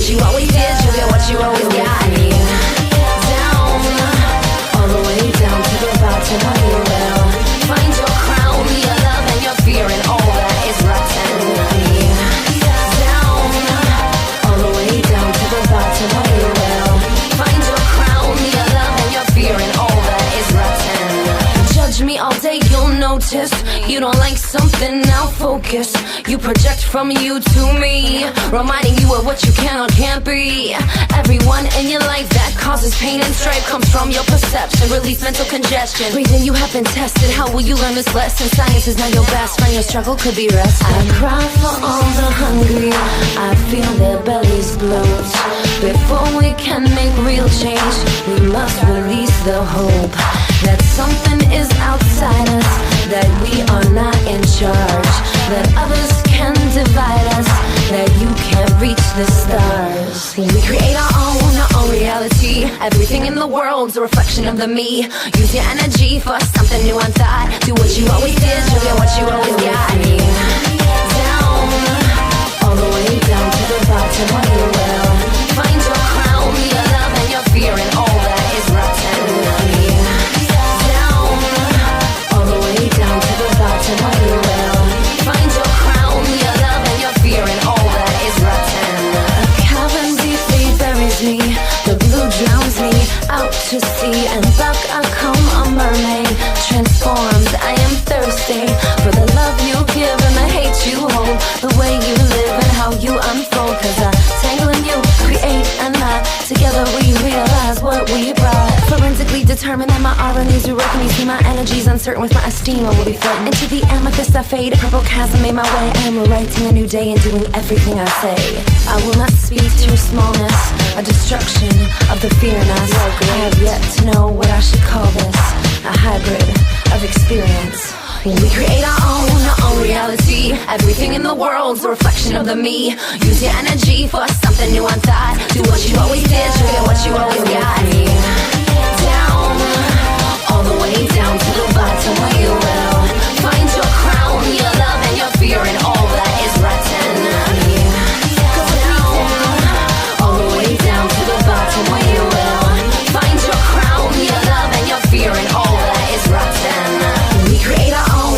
what you always did, you'll get what you always got. Down, all the way down to the bottom where you will find your crown, your love and your fear and all that is rotten. Down, all the way down to the bottom where you will find your crown, your love and your fear and all that is rotten. Judge me all day, you'll notice you don't like something, now focus. You project from you to me, reminding you of what you can or can't be. Everyone in your life that causes pain and strife comes from your perception. Release mental congestion. Reason you have been tested. How will you learn this lesson? Science is not your best friend. Your struggle could be rest. I cry for all the hungry. I feel their bellies bloat. Before we can make real change, we must release the hope that something is outside us, that we are not in charge, that others can divide us, that you can't reach the stars. We create our own reality. Everything in the world's a reflection of the me. Use your energy for something new and thought. Do what you always did, you'll get what you always got. Down, all the way down to the bottom where you will find your crown, your love and your fear and all that is rotten. Down, all the way down to the bottom where you will find your crown, your love and your fear and all that is rotten. A cavern deeply buries me, the blue drowns me out to sea, and back I come a mermaid, transformed. I am thirsty for the love you give and the hate you hold, the way you live and how you unfold. Cause I tangle in you, create and lie. Together we realize what we brought. Forensically determined that my aura needs reworking. You see my energy's uncertain with my esteem. I will be floating into the amethyst I fade. A purple chasm made my way. I am writing a new day and doing everything I say. I will not speak to smallness, a destruction of the fear in us. I have yet to know what I should call this, a hybrid of experience. We create our own reality. Everything in the world's a reflection of the me. Use your energy for something new and thought. Do what you always did, you'll get what you always got. Down, all the way down to the bottom where you will find your crown, your love and your fear and all that is rotten. Down, all the way down to the bottom where you will find your crown, your love and your fear and all that is rotten. We create our own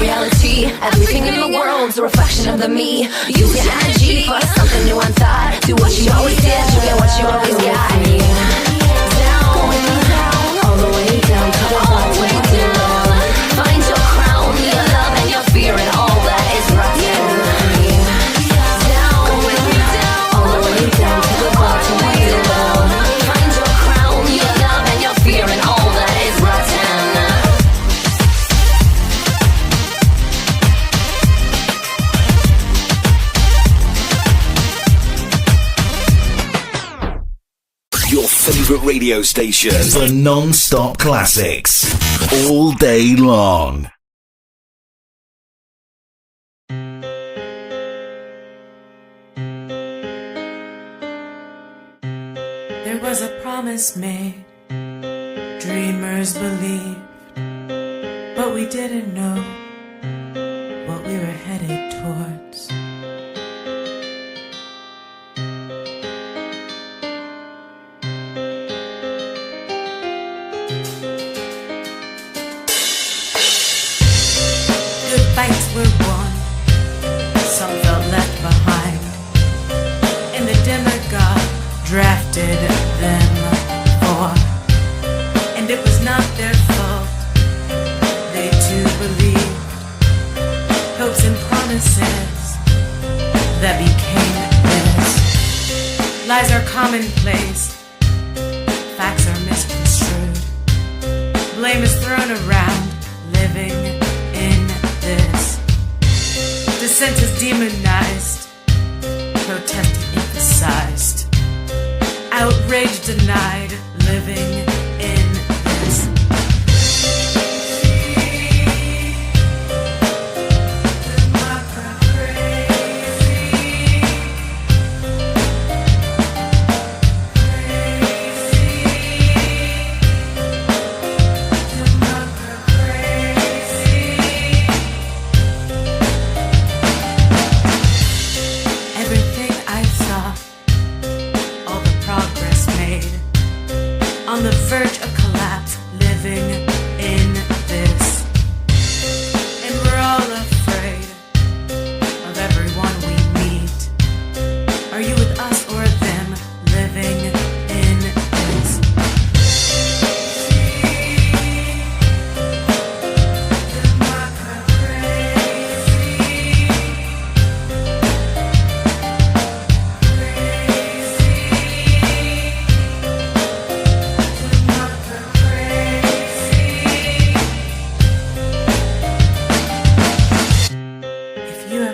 reality. Everything in the world's a reflection of the me. Use your energy for something new and thought. Do what you always did, you'll get what you always got. Down, all the way down to the bottom where you will find your crown, your love and your fear and all that is rotten. Down, all the way down to the bottom where you will find your crown, your love and your fear and all that is rotten. Your favorite radio station for non-stop classics all day long. There was a promise made, dreamers believed, but we didn't know what we were headed towards. Fights were won, some felt left behind, and the demagogue drafted them for, and it was not their fault, they too believed, hopes and promises that became this. Lies are commonplace, facts are misconstrued, blame is thrown around, living in this. Dissent is demonized, protest emphasized, outrage denied, living in this. on the verge of collapse, living in this. And we're all afraid of everyone we meet. Are you with us or them, living in this?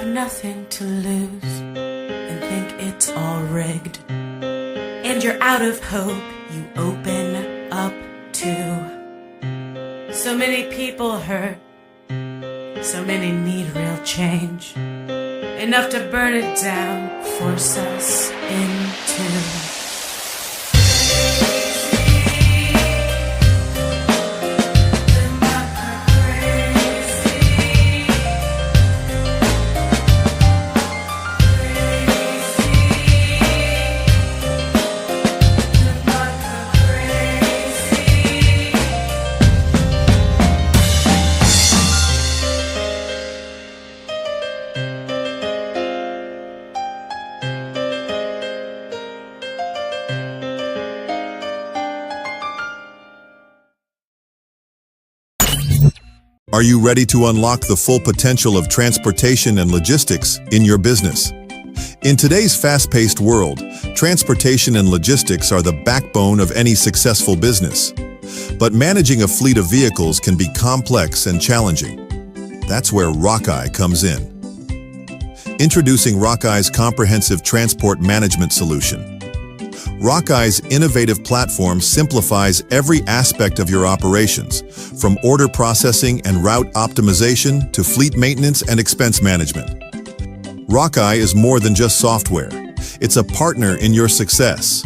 Nothing to lose and think it's all rigged, and you're out of hope, you open up to so many people hurt, so many need real change, enough to burn it down, force us into Are you ready to unlock the full potential of transportation and logistics in your business? In today's fast-paced world, transportation and logistics are the backbone of any successful business. But managing a fleet of vehicles can be complex and challenging. That's where Rockeye comes in. Introducing Rockeye's comprehensive transport management solution. Rockeye's innovative platform simplifies every aspect of your operations, from order processing and route optimization to fleet maintenance and expense management. Rockeye is more than just software. It's a partner in your success.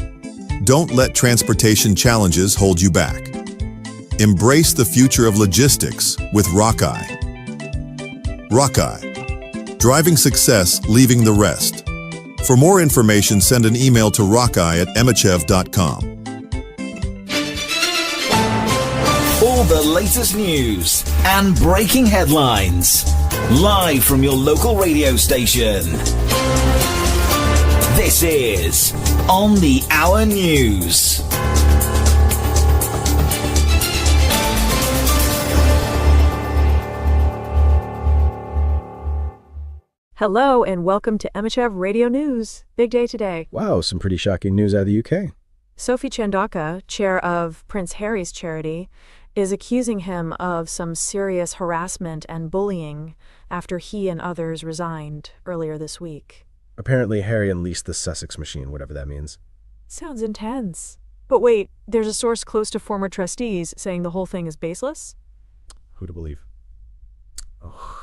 Don't let transportation challenges hold you back. Embrace the future of logistics with Rockeye. Rockeye. Driving success, leaving the rest. For more information, send an email to rockeye@emmachev.com. All the latest news and breaking headlines, live from your local radio station. This is On the Hour News. Hello and welcome to Emmachev Radio News. Big day today. Wow, some pretty shocking news out of the UK. Sophie Chandaka, chair of Prince Harry's charity, is accusing him of some serious harassment and bullying after he and others resigned earlier this week. Apparently Harry unleashed the Sussex machine, whatever that means. Sounds intense. But wait, there's a source close to former trustees saying the whole thing is baseless? Who to believe? Oh,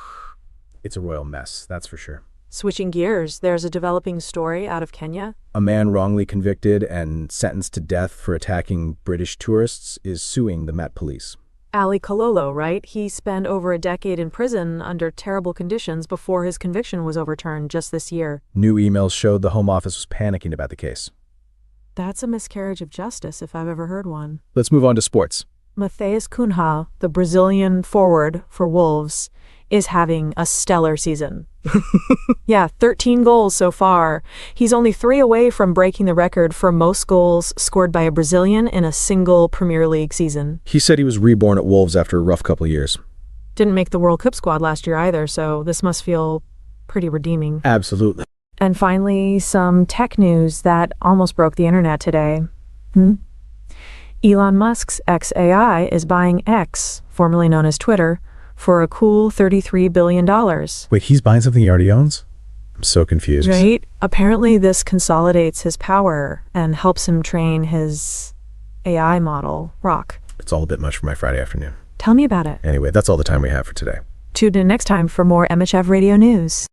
it's a royal mess, that's for sure. Switching gears, there's a developing story out of Kenya. A man wrongly convicted and sentenced to death for attacking British tourists is suing the Met Police. Ali Kololo, right? He spent over a decade in prison under terrible conditions before his conviction was overturned just this year. New emails showed the Home Office was panicking about the case. That's a miscarriage of justice if I've ever heard one. Let's move on to sports. Matheus Cunha, the Brazilian forward for Wolves, is having a stellar season. Yeah, 13 goals so far. He's only 3 away from breaking the record for most goals scored by a Brazilian in a single Premier League season. He said he was reborn at Wolves after a rough couple of years. Didn't make the World Cup squad last year either, so this must feel pretty redeeming. Absolutely. And finally, some tech news that almost broke the internet today. Elon Musk's XAI is buying X, formerly known as Twitter, for a cool $33 billion. Wait, he's buying something he already owns? I'm so confused. Right? Apparently this consolidates his power and helps him train his AI model, Rock. It's all a bit much for my Friday afternoon. Tell me about it. Anyway, that's all the time we have for today. Tune in next time for more Emmachev Radio News.